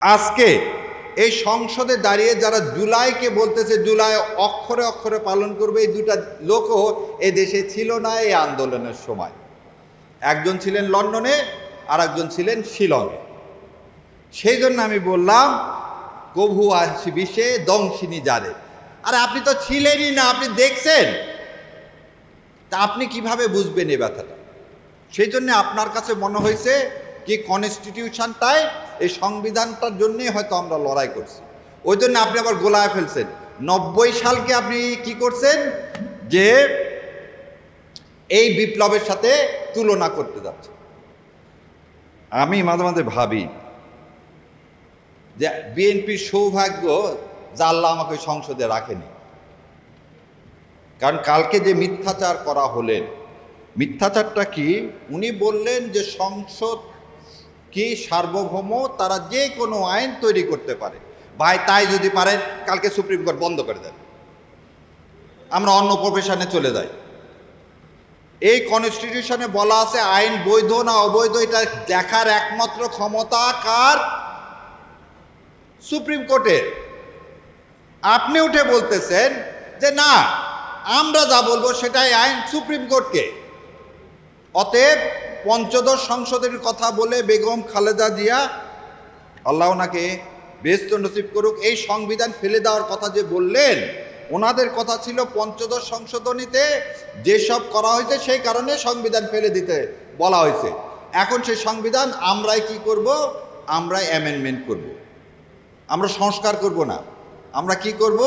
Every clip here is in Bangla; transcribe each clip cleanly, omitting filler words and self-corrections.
আজকে এই সংসদে দাঁড়িয়ে যারা জুলাইকে বলতেছে জুলাই অক্ষরে অক্ষরে পালন করবে, এই দুটা লোকও এই দেশে ছিল না এই আন্দোলনের সময়। একজন ছিলেন লন্ডনে আর একজন ছিলেন শিলংয়ে। সেই জন্য আমি বললাম কভু আসি বিষে দংশিনী যারে। আরে আপনি তো ছিলেনই না, আপনি দেখছেন, তা আপনি কিভাবে বুঝবেন এই ব্যথাটা? সেই জন্য আপনার কাছে মনে হয়েছে কি কনস্টিটিউশনটাই, এই সংবিধানটার জন্যই হয়তো আমরা লড়াই করছি, ওই জন্য আপনি আবার গোলায় ফেলছেন। 90 সালকে আপনি কি করছেন যে এই বিপ্লবের সাথে তুলনা করতে যাচ্ছেন। আমি মাঝে মাঝে ভাবি যে বিএনপির সৌভাগ্য যে আল্লাহ আমাকে সংসদে রাখেনি, কারণ কালকে যে মিথ্যাচার করা হলেন, মিথ্যাচারটা কি? উনি বললেন যে সংসদ কি সার্বভৌম, তারা যে কোনো আইন তৈরি করতে পারে। ভাই তাই যদি পারেন কালকে সুপ্রিম কোর্ট বন্ধ করে দেন, আমরা অন্য প্রফেশনে চলে যাই। এই কনস্টিটিউশনে বলা আছে আইন বৈধ না অবৈধ এটা দেখার একমাত্র ক্ষমতা কার? সুপ্রিম কোর্টের। আপনি উঠে বলতেছেন যে না, আমরা যা বলবো সেটাই আইন, সুপ্রিম কোর্টকে। অতএব পঞ্চদশ সংসদের কথা বলে বেগম খালেদা জিয়া, আল্লাহ ওনাকে বেহেশত নসিব করুক, এই সংবিধান ফেলে দেওয়ার কথা যে বললেন, ওনাদের কথা ছিল পঞ্চদশ সংশোধনীতে যেসব করা হয়েছে সেই কারণে সংবিধান ফেলে দিতে বলা হয়েছে। এখন সেই সংবিধান আমরাই কি করব? আমরাই অ্যামেন্ডমেন্ট করব। আমরা সংস্কার করব না, আমরা কি করব?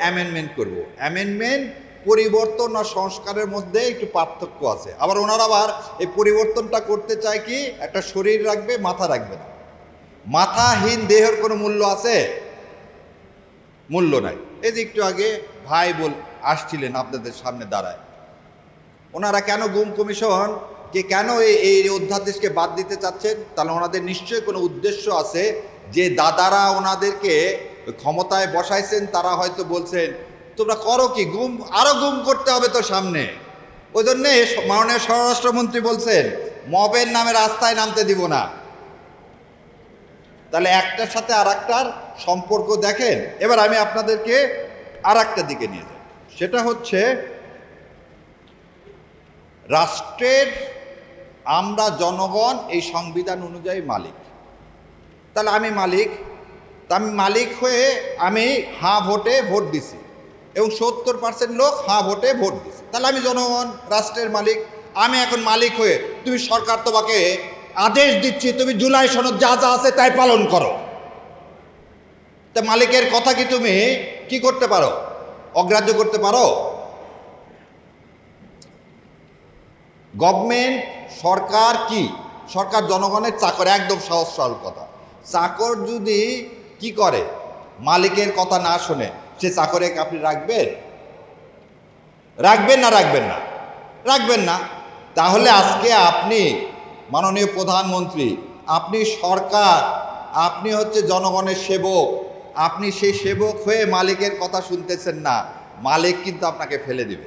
অ্যামেন্ডমেন্ট করব। অ্যামেন্ডমেন্ট পরিবর্তন আর সংস্কারের মধ্যে একটু পার্থক্য আছে। আবার ওনারা আবার এই পরিবর্তনটা করতে চায় কি, একটা শরীর রাখবে, মাথা রাখবে না। মাথাহীন দেহের কোনো মূল্য আছে? মূল্য নাই। এই যে একটু আগে ভাই আসছিলেন আপনাদের সামনে দাঁড়ায়, ওনারা কেন গুম কমিশন কে কেন এই অধ্যাদেশকে বাদ দিতে চাচ্ছেন? তাহলে ওনাদের নিশ্চয়ই কোনো উদ্দেশ্য আছে, যে দাদারা ওনাদেরকে ক্ষমতায় বসাইছেন তারা হয়তো বলছেন তোমরা করো কি, গুম আরো গুম করতে হবে তো সামনে। ওই জন্যে মাননীয় স্বরাষ্ট্রমন্ত্রী বলছেন মবের নামে রাস্তায় নামতে দিব না। তাহলে একটার সাথে আর একটার সম্পর্ক দেখেন। এবার আমি আপনাদেরকে আর একটা দিকে নিয়ে যাই, সেটা হচ্ছে রাষ্ট্রের আমরা জনগণ এই সংবিধান অনুযায়ী মালিক। তাহলে আমি মালিক, তা আমি মালিক হয়ে আমি হাঁ ভোটে ভোট দিছি এবং 70% লোক হাঁ ভোটে ভোট দিছে। তাহলে আমি জনগণ, রাষ্ট্রের মালিক। আমি এখন মালিক হয়ে, তুমি সরকার তোমাকে আদেশ দিচ্ছি তুমি জুলাই সনদ যা যা আছে তাই পালন করো, তা মালিকের কথা কি তুমি কি করতে পারো? অগ্রাহ্য করতে পারো? গভর্নমেন্ট, সরকার কি? সরকার জনগণের চাকর, একদম সহজ সরল কথা। চাকর যদি কি করে, মালিকের কথা না শোনে, সে চাকরে আপনি রাখবেন? রাখবেন না? রাখবেন না? রাখবেন না। তাহলে আজকে আপনি মাননীয় প্রধানমন্ত্রী, আপনি সরকার, আপনি হচ্ছে জনগণের সেবক, আপনি সেই সেবক হয়ে মালিকের কথা শুনতেছেন না। মালিক কিন্তু আপনাকে ফেলে দিবে,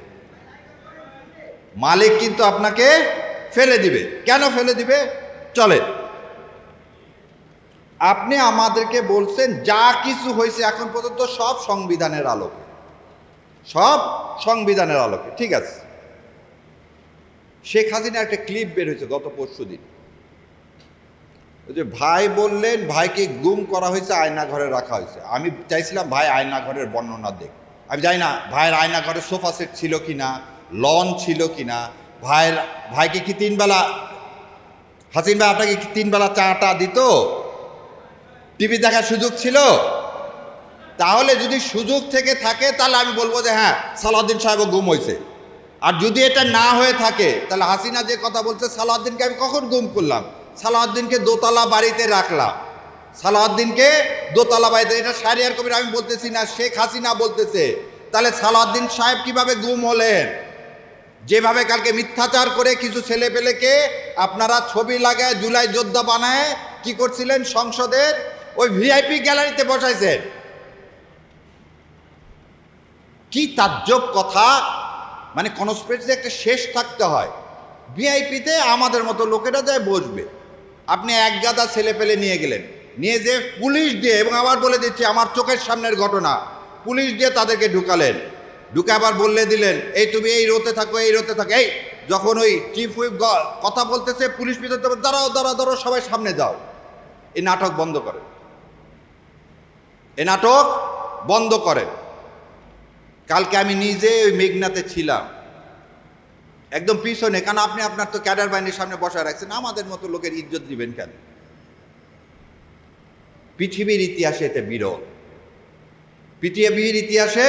মালিক কিন্তু আপনাকে ফেলে দিবে। কেন ফেলে দিবে? চলে, আপনি আমাদেরকে বলছেন যা কিছু হয়েছে এখন পর্যন্ত সব সংবিধানের আলোকে, সব সংবিধানের আলোকে। ঠিক আছে, শেখ হাসিনা একটা ক্লিপ বের হয়েছে গত পরশুদিন, ওই যে ভাই বললেন ভাইকে গুম করা হয়েছে, আয়না ঘরে রাখা হয়েছে। আমি চাইছিলাম ভাই আয়না ঘরের বর্ণনা দেখ। আমি জানি না ভাইয়ের আয়না ঘরে সোফা সেট ছিল কিনা, লন ছিল কিনা, ভাইকে কি 3 বেলা, হাসিন ভাই আপনাকে কি 3 বেলা চাটা দিত? টিভি দেখার সুযোগ ছিল? তাহলে যদি সুযোগ থেকে থাকে তাহলে আমি বলবো যে হ্যাঁ সালাউদ্দিন সাহেবও গুম হয়েছে। আর যদি এটা না হয়ে থাকে তাহলে হাসিনা যে কথা বলছে সালাউদ্দিনকে আমি কখন গুম করলাম? সালাউদ্দিনকে দোতলা বাড়িতে রাখলাম, সালাউদ্দিনকে দোতলা বাড়িতে। এটা শাহরিয়ার কবির আমি বলতেছি না, শেখ হাসিনা বলতেছে। তাহলে সালাউদ্দিন সাহেব কিভাবে গুম হলেন? যেভাবে কালকে মিথ্যাচার করে কিছু ছেলে পেলেকে আপনারা ছবি লাগায় জুলাই যোদ্ধা বানায় কি করছিলেন, সংসদের ওই ভিআইপি গ্যালারিতে বসাইছেন। কি তাজ্জব কথা! মানে কনস্পিরেসি একটা শেষ থাকতে হয়। ভিআইপিতে আমাদের মতো লোকেরা যায় বসবে, আপনি এক গাদা ছেলে পেলে নিয়ে গেলেন, নিয়ে যে পুলিশ দিয়ে, এবং আবার বলে দিচ্ছি আমার চোখের সামনের ঘটনা, পুলিশ দিয়ে তাদেরকে ঢুকালেন, ঢুকে আবার বললে দিলেন এই তুমি এই রোতে থাকো, এই রোতে থাকো। এই যখন ওই চিফ হুইপ কথা বলতেছে, পুলিশ ভিতর দাঁড়াও দাঁড়াও দাঁড়াও, সবাই সামনে যাও। এই নাটক বন্ধ করেন, এই নাটক বন্ধ করেন। কালকে আমি নিজে ওই মেঘনাতে ছিলাম, একদম পিছনে, কারণ আপনি আপনার তো ক্যাডার বাহিনীর সামনে বসায় রাখছেন, আমাদের মতো লোকের ইজ্জত দিবেন কেন? পৃথিবীর ইতিহাসে এটা বিরল, পৃথিবীর ইতিহাসে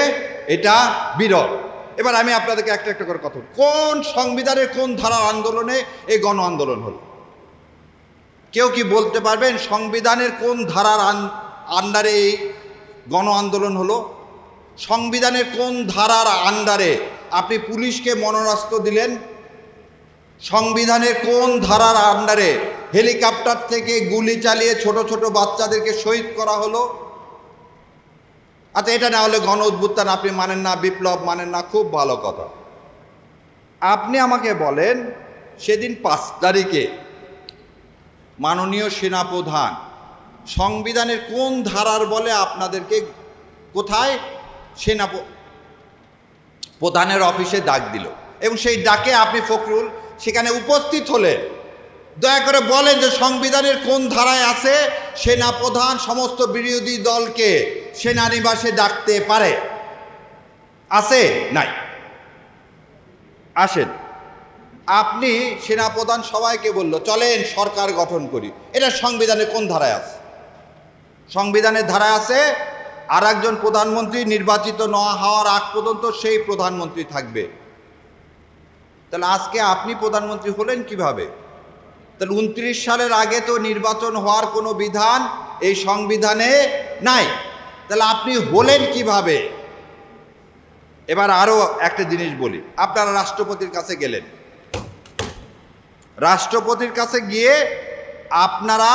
এটা বিরল। এবার আমি আপনাদেরকে একটা একটা করে কথা, কোন সংবিধানের কোন ধারার আন্দোলনে এই গণ আন্দোলন হলো? কেউ কি বলতে পারবেন সংবিধানের কোন ধারার আন্ডারে এই গণ আন্দোলন হলো? সংবিধানের কোন ধারার আন্ডারে আপনি পুলিশকে মরণাস্ত্র দিলেন? সংবিধানের কোন ধারার আন্ডারে হেলিকপ্টার থেকে গুলি চালিয়ে ছোট ছোট বাচ্চাদেরকে শহীদ করা হলো? আচ্ছা, এটা না হলে গণ অভ্যুত্থান আপনি মানেন না, বিপ্লব মানেন না, খুব ভালো কথা। আপনি আমাকে বলেন সেদিন 5 তারিখে মাননীয় সেনাপ্রধান সংবিধানের কোন ধারার বলে আপনাদেরকে কোথায় প্রধানের অফিসে ডাক দিল, এবং সেই ডাকে আপনি ফখরুল সেখানে উপস্থিত হলেন? দয়া করে বলেন যে সংবিধানের কোন ধারায় আছে সেনাপ্রধান সমস্ত বিরোধী দলকে সেনানিবাসে ডাকতে পারে? আছে? নাই। আসেন, আপনি সেনাপ্রধান সবাইকে বলল চলেন সরকার গঠন করি, এটা সংবিধানের কোন ধারায় আছে? সংবিধানের ধারায় আছে আর একজন প্রধানমন্ত্রী নির্বাচিত না হওয়ার আগ পর্যন্ত সেই প্রধানমন্ত্রী থাকবে। তাহলে আজকে আপনি প্রধানমন্ত্রী হলেন কিভাবে? তাহলে 29 সালের আগে তো নির্বাচন হওয়ার কোনো বিধান এই সংবিধানে নাই, তাহলে আপনি হলেন কিভাবে? এবার আরো একটা জিনিস বলি, আপনারা রাষ্ট্রপতির কাছে গেলেন, রাষ্ট্রপতির কাছে গিয়ে আপনারা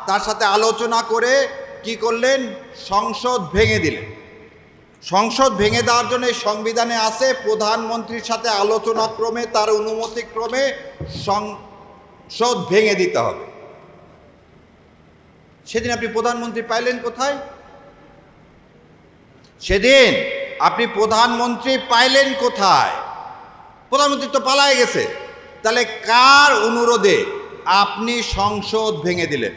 তার সাথে আলোচনা করে কি করলেন? সংসদ ভেঙে দিলেন। সংসদ ভেঙে দেওয়ার জন্য এই সংবিধানে আছে প্রধানমন্ত্রীর সাথে আলোচনা ক্রমে তার অনুমতি ক্রমে সংসদ ভেঙে দিতে হবে। সেদিন আপনি প্রধানমন্ত্রী পাইলেন কোথায়? সেদিন আপনি প্রধানমন্ত্রী পাইলেন কোথায়? প্রধানমন্ত্রী তো পালায় গেছে। তাহলে কার অনুরোধে আপনি সংসদ ভেঙে দিলেন?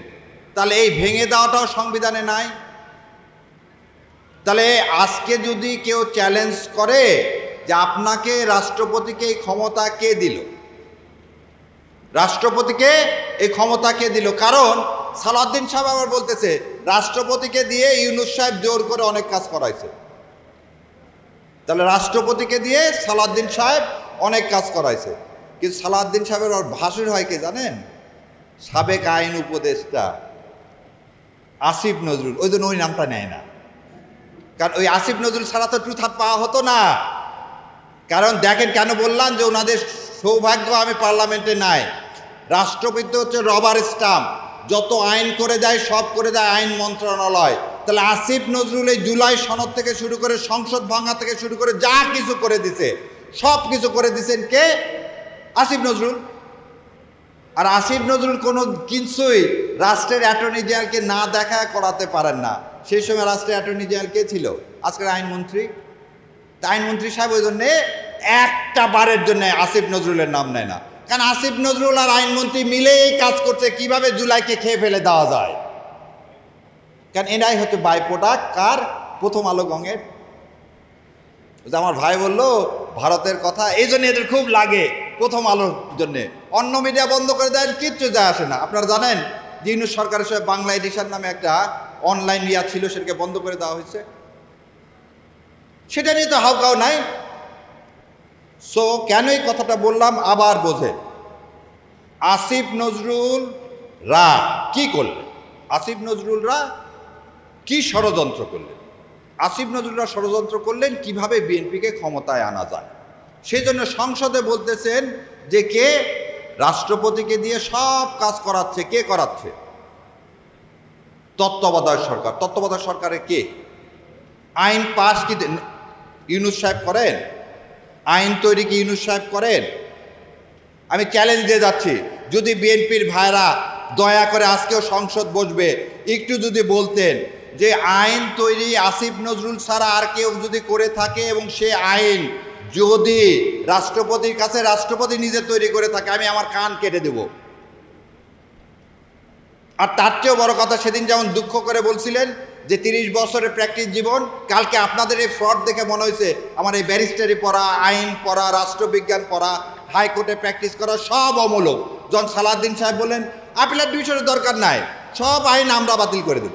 তাহলে এই ভেঙে দেওয়াটাও সংবিধানে নাই। তাহলে আজকে যদি কেউ চ্যালেঞ্জ করে যে আপনাকে রাষ্ট্রপতিকে এই ক্ষমতা কে দিল, রাষ্ট্রপতিকে এই ক্ষমতা কে দিল? কারণ সালাউদ্দিন সাহেব আবার বলতেছে রাষ্ট্রপতিকে দিয়ে ইউনূস সাহেব জোর করে অনেক কাজ করাইছে। তাহলে রাষ্ট্রপতিকে দিয়ে সালাউদ্দিন সাহেব অনেক কাজ করাইছে, কিন্তু সালাউদ্দিন সাহেবের ওর ভাসুর হয় কে জানেন? সাবেক আইন উপদেষ্টা আসিফ নজরুল। ওই জন্য ওই নামটা নেয় না, কারণ ওই আসিফ নজরুল ছাড়া তো টুথাত পাওয়া হতো না। কারণ দেখেন কেন বললাম যে ওনাদের সৌভাগ্য আমি পার্লামেন্টে নাই। রাষ্ট্রপতি হচ্ছে রবার স্টাম্প, যত আইন করে দেয় সব করে দেয় আইন মন্ত্রণালয়। তাহলে আসিফ নজরুল এই জুলাই সনদ থেকে শুরু করে সংসদ ভাঙা থেকে শুরু করে যা কিছু করে দিছে, সব কিছু করে দিছেন কে? আসিফ নজরুল। আর আসিফ নজরুল কোনো কিছুই রাষ্ট্রের অ্যাটর্নি জেনারেলকে না দেখা করাতে পারেন না। সেই সময় রাষ্ট্রের অ্যাটর্নি জেনারেল কে ছিল? আজকের আইনমন্ত্রী। আইনমন্ত্রী সাহেব ওই জন্যে একটা বারের জন্য আসিফ নজরুলের নাম নেয় না, কারণ আসিফ নজরুল আর আইনমন্ত্রী মিলেই কাজ করছে কিভাবে জুলাইকে খেয়ে ফেলে দেওয়া যায়। কারণ এনাই হচ্ছে বাই প্রোডাক্ট কার? প্রথম আলো গঙের। আমার ভাই বললো ভারতের কথা, এই জন্য এদের খুব লাগে প্রথম আলোর জন্যে। অন্য মিডিয়া বন্ধ করে দেন, কিচ্ছু যায় আসে না। আপনারা জানেন যে ইউনূস সরকারের সময় বাংলা এডিশন নামে একটা অনলাইন ইয়া ছিল, সেটাকে বন্ধ করে দেওয়া হয়েছে। সেটা নিয়ে তো হাউকাও নাই। সো কেন এই কথাটা বললাম আবার বোঝে। আসিফ নজরুল রা কি করলেন? আসিফ নজরুলরা কি ষড়যন্ত্র করলেন? আসিফ নজরুলরা ষড়যন্ত্র করলেন কিভাবে বিএনপিকে ক্ষমতায় আনা যায়। সেই জন্য সংসদে বলতেছেন যে কে রাষ্ট্রপতিকে দিয়ে সব কাজ করাচ্ছে। কে করাচ্ছে? তত্ত্বাবধায়ক সরকার। তত্ত্বাবধায়ক সরকারে কে? আইন পাস কি ইউনূস সাহেব করেন? আইন তৈরি কি ইউনূস সাহেব করেন? আমি চ্যালেঞ্জ দিয়ে যাচ্ছি, যদি বিএনপির ভাইরা দয়া করে আজকেও সংসদ বসবে, একটু যদি বলতেন যে আইন তৈরি আসিফ নজরুল ছাড়া আর কেউ যদি করে থাকে এবং সে আইন যদি রাষ্ট্রপতির কাছে রাষ্ট্রপতি নিজে তৈরি করে থাকে, আমি আমার কান কেটে দেব। আর তার চেয়েও বড় কথা, সেদিন যেমন দুঃখ করে বলছিলেন যে 30 বছরের প্র্যাকটিস জীবন, কালকে আপনাদের এই ফ্রড দেখে মনে হয়েছে আমার এই ব্যারিস্টারি পড়া, আইন পড়া, রাষ্ট্রবিজ্ঞান পড়া, হাইকোর্টে প্র্যাকটিস করা সব অমূলক। জন সালাউদ্দিন সাহেব বললেন আপিলেট ডিভিশনের দরকার নাই, সব আইন আমরা বাতিল করে দেব।